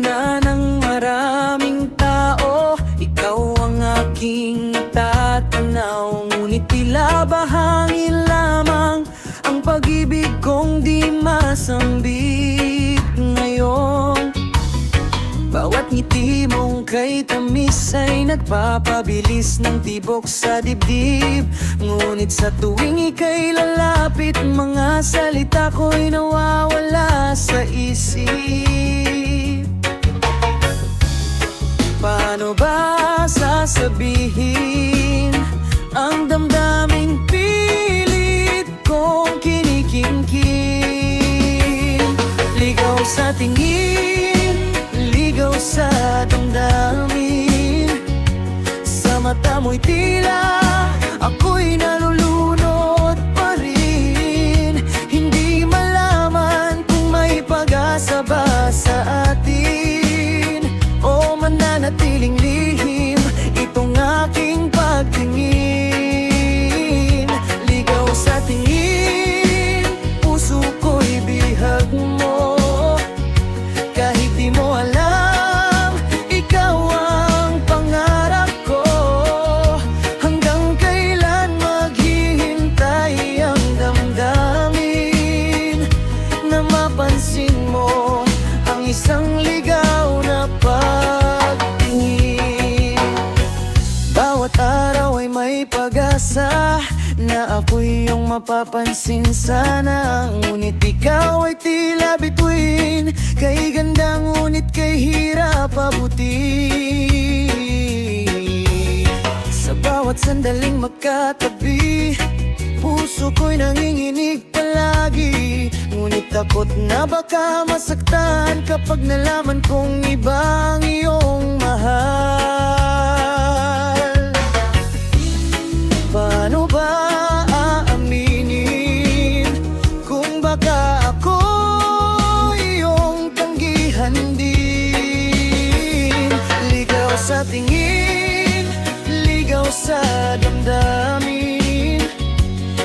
na ng maraming tao. Ikaw ang aking natatanaw, ngunit tila bahangin lamang ang pag-ibig kong di masambit ngayon. Bawat ngiti mong kay tamis ay nagpapabilis ng tibok sa dibdib. Ngunit sa tuwing ika'y lalapit, mga salita ko'y nawawala sa isip. Paano ba sasabihin ang damdaming pilit kong kinikimkim? Ligaw sa tingin, ligaw sa damdamin. Sa mata mo'y tila ako'y nalulunod pa rin. Hindi malaman kung may pag-asa ba sa atin o mananatiling lihim itong aking pagtingin. Ligaw sa tingin, puso ko'y bihag mo. Kahit di mo alam, ikaw ang pangarap ko. Hanggang kailan maghihintay ang damdamin na mapansin mo ang isang ligaw na pagtingin. Bawat araw ay may pag-asa na ako'y iyong mapapansin sana. Ngunit ikaw ay tila bituin, kay ganda ngunit kay hirap abutin. Sa bawat sandaling magkatabi, puso ko'y nanginginig palagi. Ngunit takot na baka masaktan kapag nalaman kong ibang iyong mahal. Paano ba aaminin kung baka ako iyong tanggihan din? Ligaw sa tingin, ligaw sa damdamin.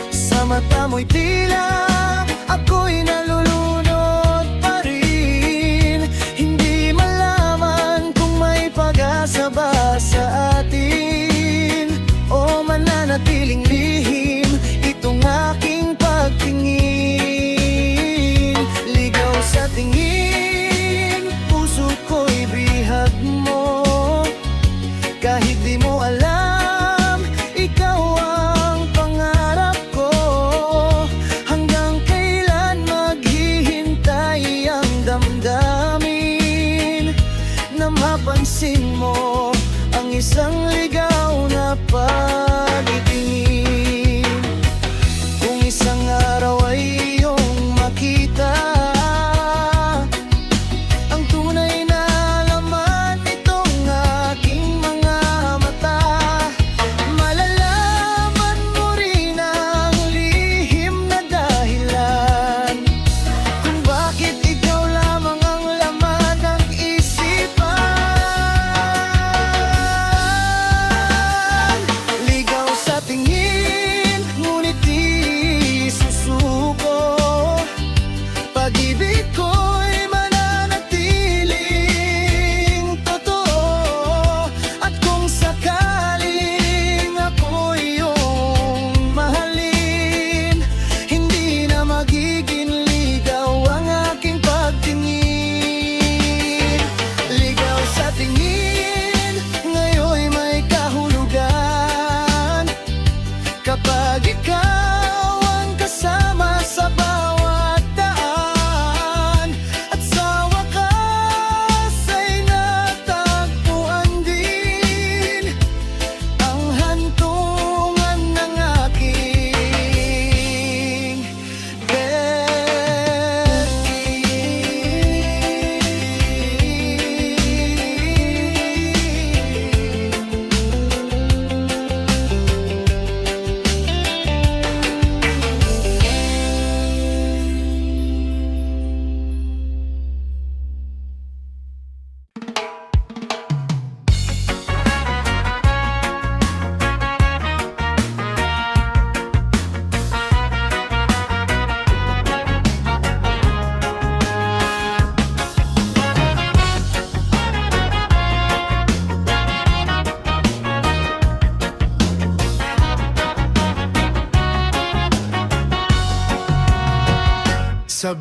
Sa mata mo'y tila ako'y nalulunod pa rin. Hindi malaman kung may pag-asa ba sa atin o mananatiling lihim itong aking pagtingin. Ligaw sa tingin, puso ko'y bihag mo. Kahit di mo alam, ikaw ang pangarap ko. Hanggang kailan maghihintay ang damdamin na mapansin mo ang isang ligaw na pagtingin. Kung isang araw ay iyong makita ang tunay na laman nitong aking mga mata, malalaman mo rin ang lihim na dahilan kung bakit ikaw lamang ang laman ng isipan.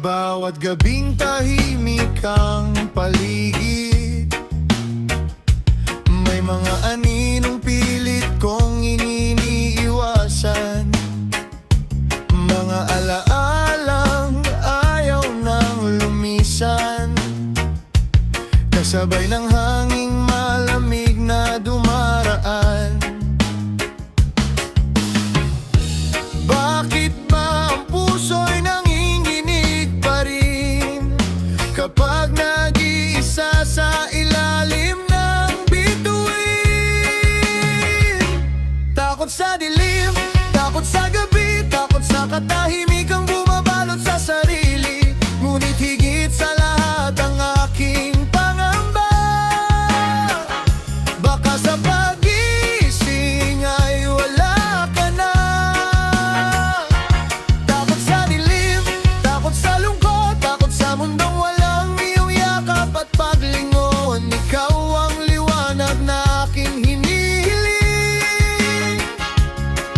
bawat gabing tahimik ang paligid, may mga aninong pilit kong iniiwasan, mga alaalang ayaw nang lumisan, kasabay ng hanging malamig na dumaraan. Bakit ba ang puso'y nanginginig pa rin kapag nag-iisa sa ilalim ng bituin? Takot sa dilim, takot sa gabi, takot sa katahimikang bumabalot sa sarili. Ngunit higit sa lahat ang aking pangamba, baka sa pag-gising ay wala ka na. Takot sa dilim, takot sa lungkot, takot sa mundong walang iyong yakap at paglingon. Ikaw ang liwanag na aking hinihiling.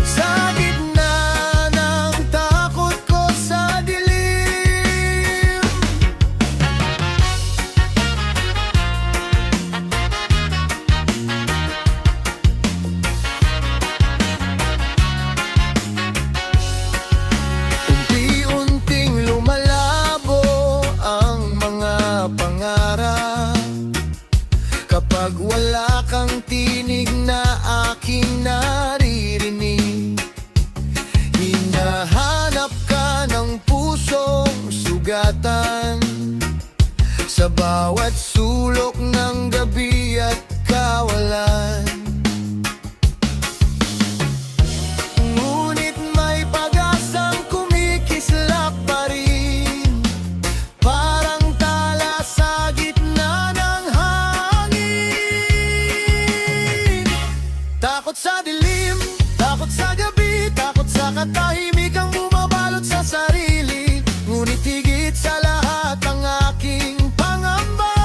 Sa gitna ng takot ko sa dilim, unti-unting lumalabo ang mga pangarap kapag wala kang tinig na aking naririnig. Hinahanap ka ng pusong sugatan sa bawat sulok ng gabi at kawalan. Ngunit may pag-asang kumikislap pa rin, parang tala sa gitna ng hangin. Takot sa dilim, takot sa gabi, takot sa katahimikang bumabalot sa sarili. Ngunit higit sa lahat ang aking pangamba,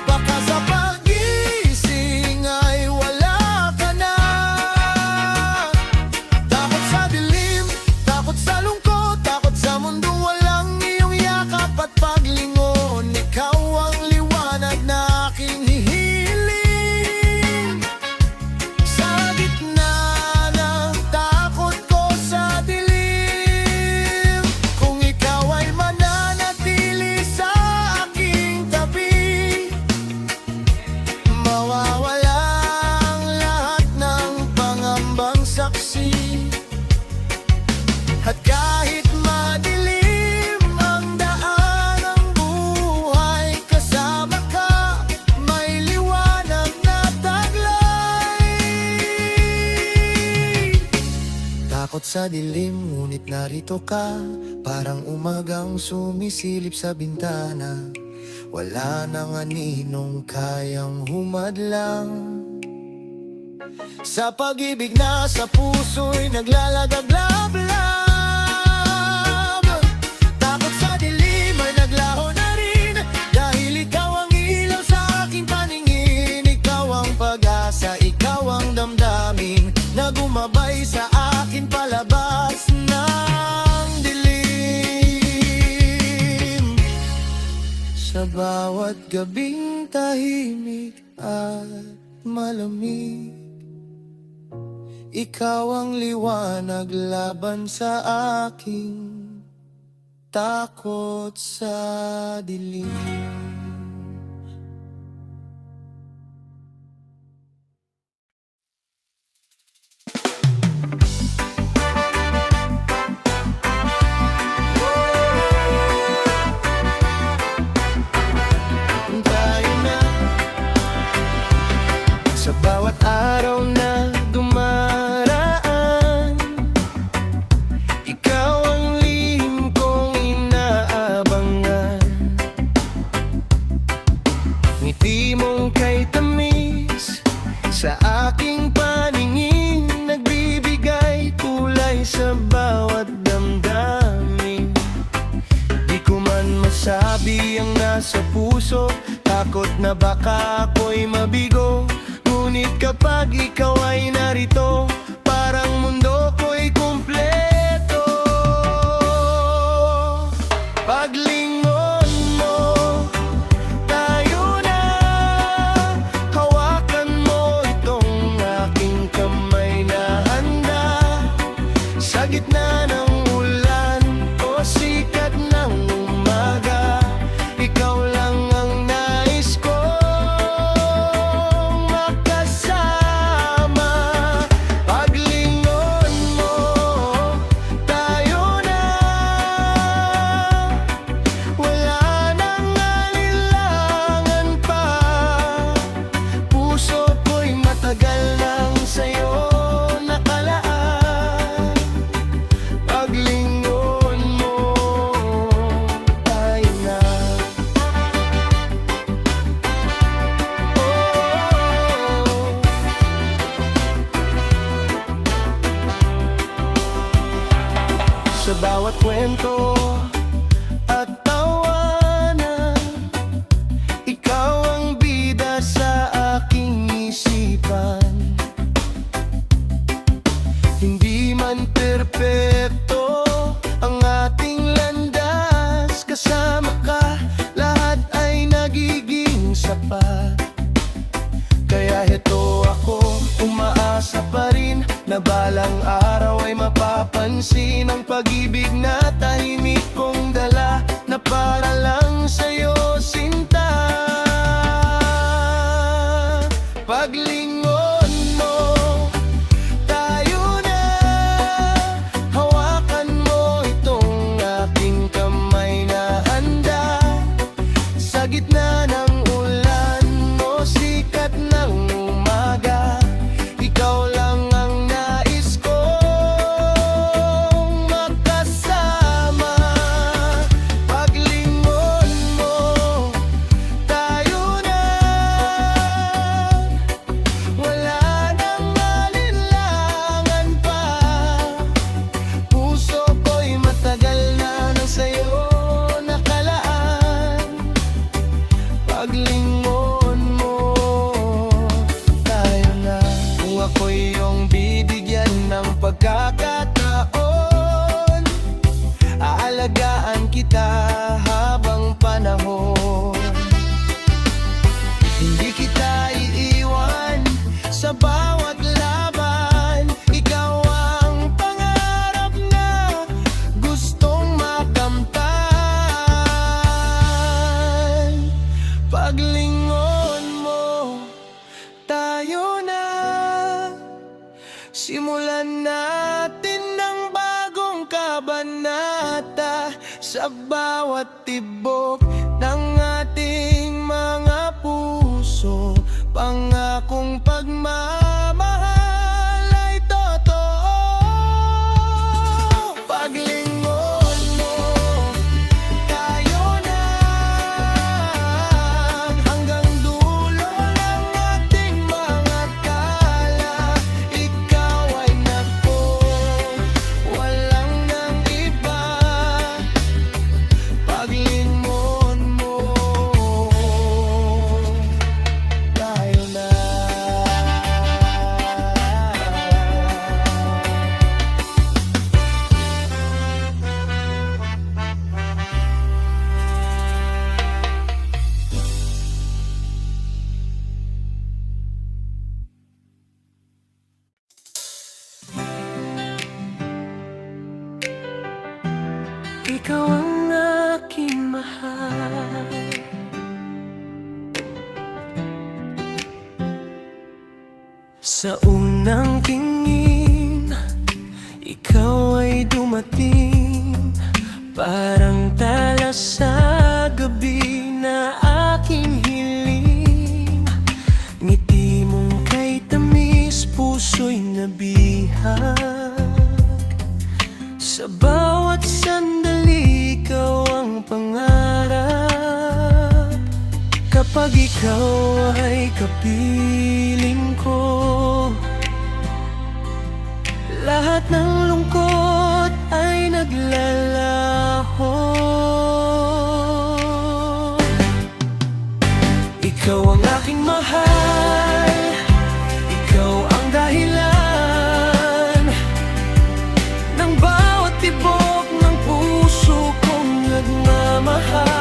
baka sa pag-gising ay wala ka na. Takot sa dilim, takot sa lungkot, takot sa mundong walang iyong yakap at paglingon. Ikaw ang liwanag na aking hihiling. Sa gitna ng takot ko sa dilim, kung ikaw ay mananatili sa aking tabi, mawawala ang lahat ng pangambang saksi. At kahit madilim ang daan ng buhay, kasama ka may liwanag na taglay. Takot sa dilim, ngunit narito ka, parang umagang sumisilip sa bintana. Wala nang aninong kayang humadlang sa pag-ibig na sa puso'y naglalagablab-lab. Takot sa dilim ay naglaho na rin, dahil ikaw ang ilaw sa aking paningin. Ikaw ang pag-asa, ikaw ang damdamin na gumabay sa akin palabas ng dilim. Sa bawat gabing tahimik at malamig, ikaw ang liwanag laban sa aking takot sa dilim. Tayo na sa bawat araw na dumaraan, ikaw ang lihim kong inaabangan. Ngiti mong kay tamis sa aking paningin, nagbibigay kulay sa bawat damdamin. Di ko man masabi ang nasa puso, takot na baka ako'y mabigo. Ngunit kapag ikaw ay narito, parang mundo ko'y kumpleto. bawat kwento at tawanan, ikaw ang bida sa aking isipan. Hindi man perpekto ang ating landas, kasama ka lahat ay nagiging sapat. Kaya heto ako, umaasa pa rin na balang araw ay mapapansin ang pag-ibig na tahimik kong dala, na para lang sa'yo, sinta. Paglingon mo, tayo na, hawakan mo itong aking kamay na handa. Sa gitna ng ulan o sikat ng umaga, ikaw lang ang nais kong makasama. Paglingon mo, tayo na, wala nang alinlangan pa. Puso ko'y matagal na nang sa'yo nakalaan. Paglingon mo, tayo na. Kung ako'y iyong bibigyan ng pagkakataon, aalagaan kita habang panahon. Hindi kita iiwan sa bawat laban, ikaw ang pangarap na gustong makamtan. Paglingon mo, tayo na, simulan natin ng bagong kabanata. Sa bawat tibok ng ating mga puso, pangakong pagmamahal ay totoo. Paglingon mo, tayo na, hanggang dulo ng ating mga kala. Ikaw ay nako, walang nang iba. Paglingon mo, tayo na. Ikaw ang aking mahal, sa unang tingin, ikaw ay dumating, parang tala sa gabi na aking hiling. Ngiti mong kay tamis, puso'y nabihag. Sa bawat sandali, ikaw ang pangarap. Kapag ikaw ay kapiling ko, lahat ng lungkot ay naglalaho. Ikaw ang aking mahal, ikaw ang dahilan ng bawat tibok ng puso kong nagmamahal.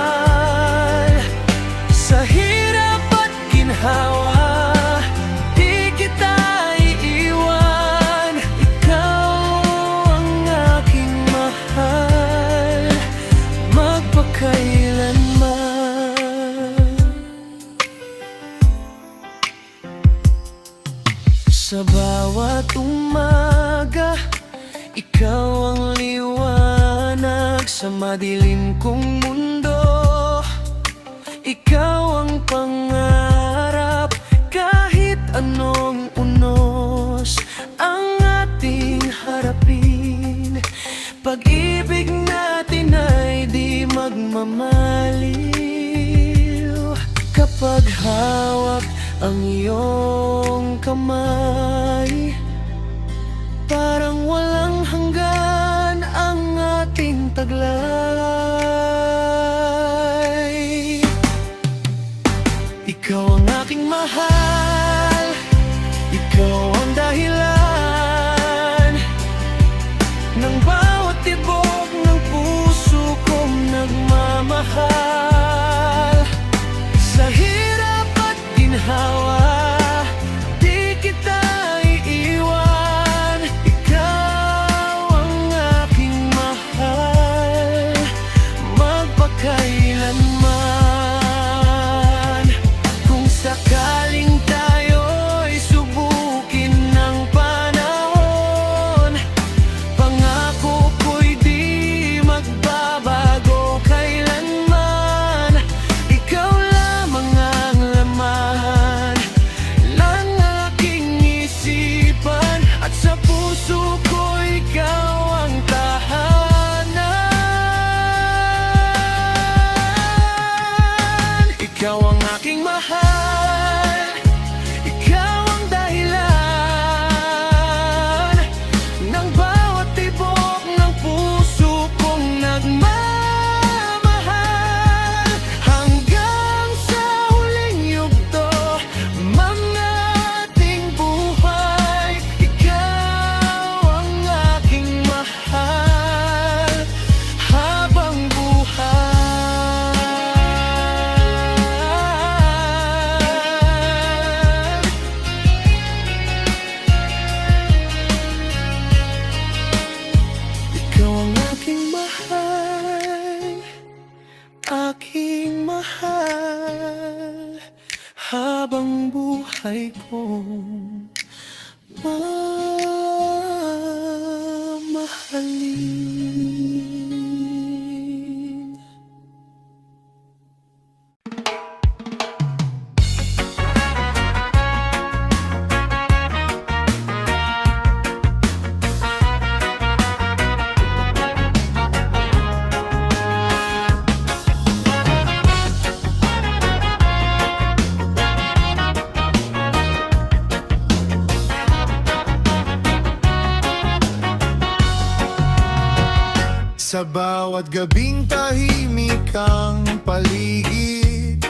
Sa hirap at ginhawa, di kita iiwan. Ikaw ang aking mahal, magpakailanman. Sa bawat umaga, ikaw ang liwanag sa madilim kong mundo. Ikaw ang pangarap, kahit anong unos ang ating harapin. Pag-ibig natin ay di magmamaliw. Kapag hawak ang iyong kamay, parang walang hanggan ang ating kulay. Ikaw ang aking mahal, ikaw ang dahilan ng bawat tibok ng puso kong nagmamahal. Sa hirap at ginhawa, di kita iiwan. Ikaw ang aking mahal, magpakailanman. Kung sakaling tayo'y subukin ng panahon, pangako ko'y di magbabago kailanman. Ikaw lamang ang laman ng aking isipan, at sa puso ko ikaw ang tahanan. Ikaw ang aking mahal, ikaw ang dahilan ng bawat tibok ng puso kong nagmamahal. Hanggang sa huling yugto ng ating buhay, ikaw ang aking mahal habang buhay. Ikaw ang aking mahal, aking mahal habang buhay kong mamahalin. Sa bawat gabing tahimik ang paligid,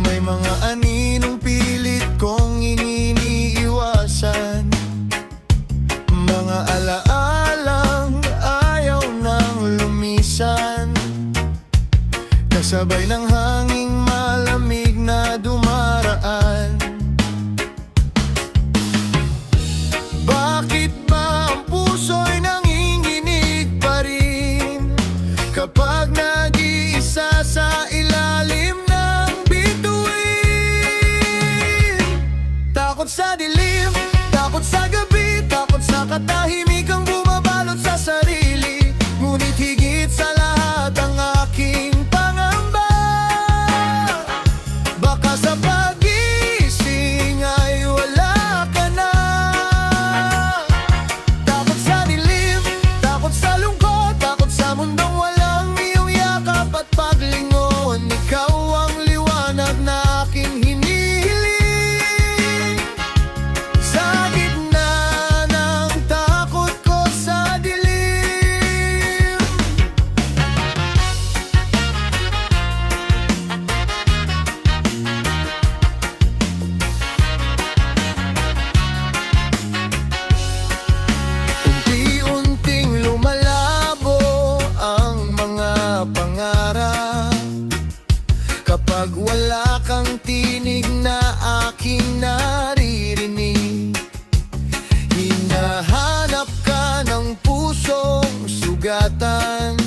may mga aninong pilit kong iniiwasan, mga alaalang ayaw nang lumisan, kasabay ng hanging malamig na dumaraan. Bakit ba ang puso'y nanginginig pa rin kapag nag-iisa sa ilalim ng bituin? Takot sa dilim, takot sa gabi, takot sa katahimikang bumabalot sa sarili. Ngunit higit sa lahat ang aking pangamba, baka sa pag-gising ay wala ka na. Takot sa dilim, takot sa lungkot, takot sa mundong walang iyong yakap at paglingon. Ikaw ang liwanag na aking hinihiling. Sa gitna ng takot ko sa dilim, unti-unting lumalabo ang mga pangarap kapag wala kang tinig na aking naririnig. Hinahanap ka ng pusong sugatan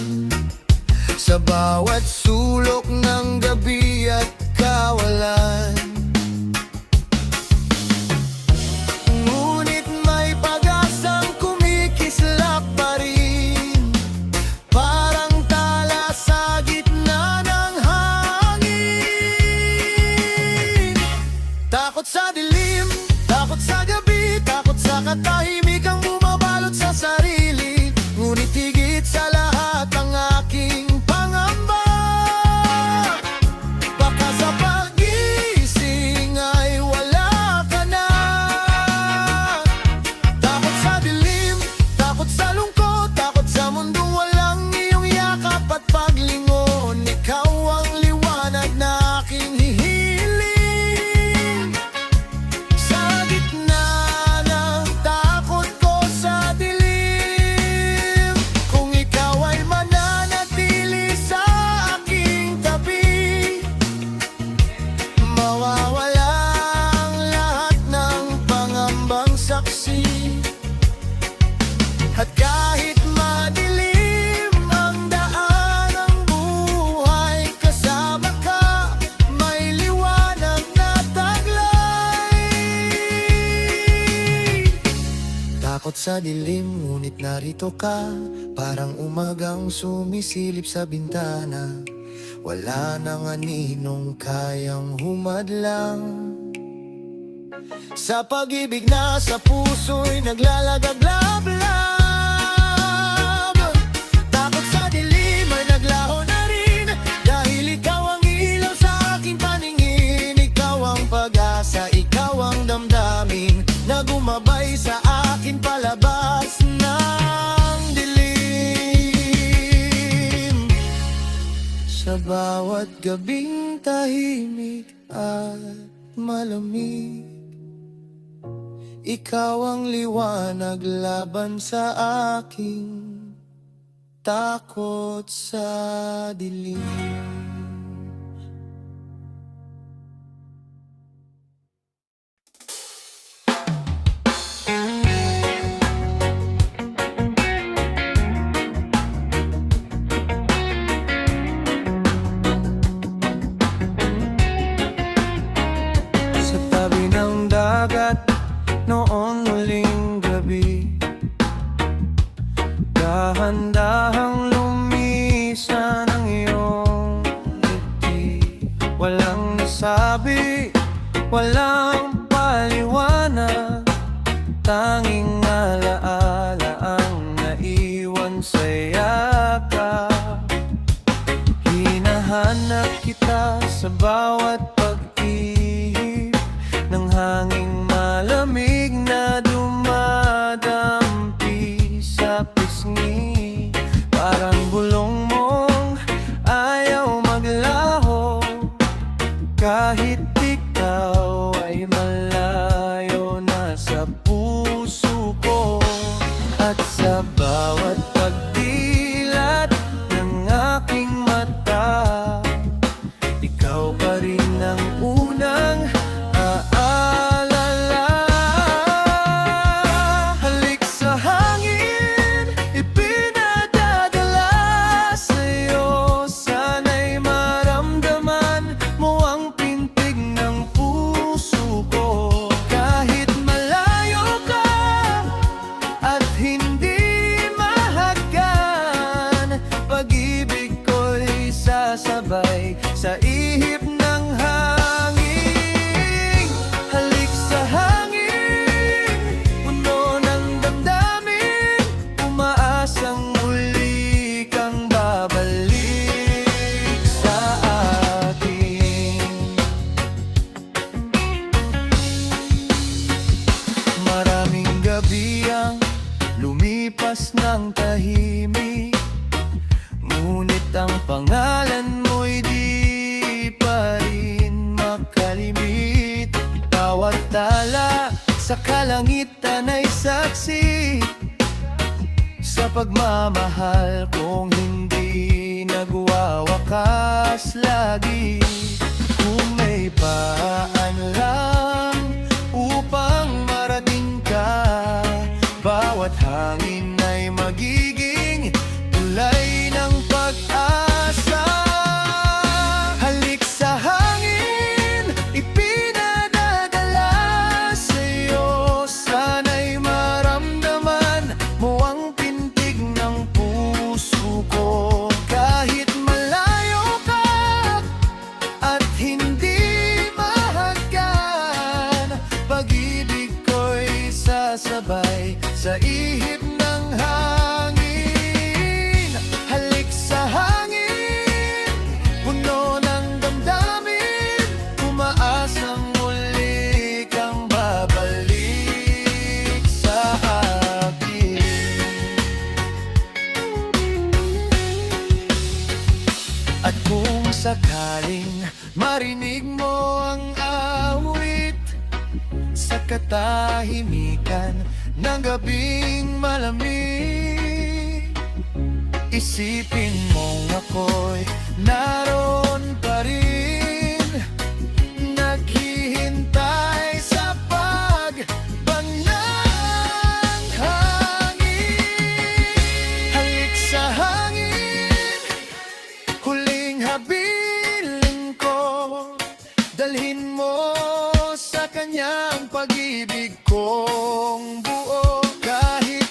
sa bawat sulok ng gabi at kawalan. Ngunit may pag-asang kumikislap pa rin, parang tala sa gitna ng hangin. Takot sa dilim, takot sa gabi, takot sa katahimikang bumabalot sa sarili. Ngunit higit sa lahat ang aking pangamba, baka sa pag-gising ay wala ka na. Takot sa dilim, takot sa lungkot, takot sa mundong wala sa dilim, ngunit narito ka, parang umagang sumisilip sa bintana. Wala nang aninong kayang humadlang sa pag-ibig na sa puso'y naglalagablab. Takot sa dilim ay naglaho na rin, dahil ikaw ang ilaw sa aking paningin. Ikaw ang pag-asa, ikaw ang damdamin na gumabay sa akin palabas ng dilim. Sa bawat gabing tahimik at malamig, ikaw ang liwanag laban sa aking takot sa dilim. Sa tabi ng dagat noong muling gabi, dahan-dahang lumisan ang iyong ngiti. Walang nasabi, walang paliwanag, tanging alaala ang naiwan sa yakap. Hinahanap kita sa bawat pag-ihip ng hanging malamig na dumadampi sa pisngi. Parang bulong mong ayaw maglaho, kahit ikaw ay malayo na sa puso ko. At sa bawat pagdilat ng aking mata, ikaw pa rin ang unang aalala. Halik sa hangin, ipinadadala sa'yo. Sana'y maramdaman mo ang pintig ng puso ko. Kahit malayo ka at hindi mahagkan, pag-ibig ko'y sasabay sa ihip ng hangin. Halik sa hangin, puno ng damdamin, umaasang muli kang babalik sa akin. Maraming gabi ang lumipas ng tahimik, ngunit ang pangalan mo'y di pa rin makalimit. Bawat tala sa kalangitan ay saksi sa pagmamahal kong hindi nagwawakas lagi. Kung may paan lang upang marating ka, bawat hangin ay magiging tulay ng pag-asa. Halik sa hangin, ipinadadala sa'yo. Sana'y maramdaman mo ang pintig ng puso ko. Kahit malayo ka at hindi mahagkan, pag-ibig ko'y sasabay sa ihip ng hangin. Halik sa hangin, puno ng damdamin, umaasang muli kang babalik sa akin. At kung sakaling marinig mo ang awit sa katahimikan ng gabing malamig, isipin mong ako'y naroon pa rin, naghihintay sa pagbang ng hangin. Halik sa hangin, huling habilin ko, dalhin mo sa kanyang pag-ibig kong buo. Kahit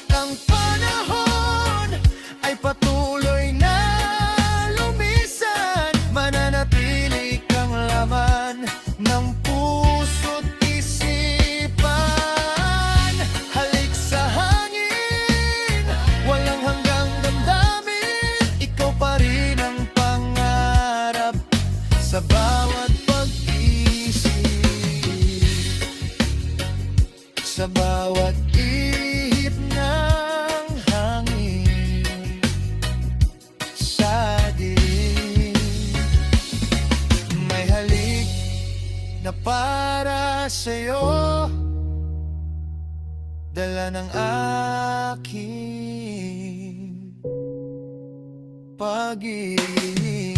Sa bawat pag-isip, sa bawat ihip ng hangin, sa dilim, may halik na para sa'yo, dala ng aking pag-ibig.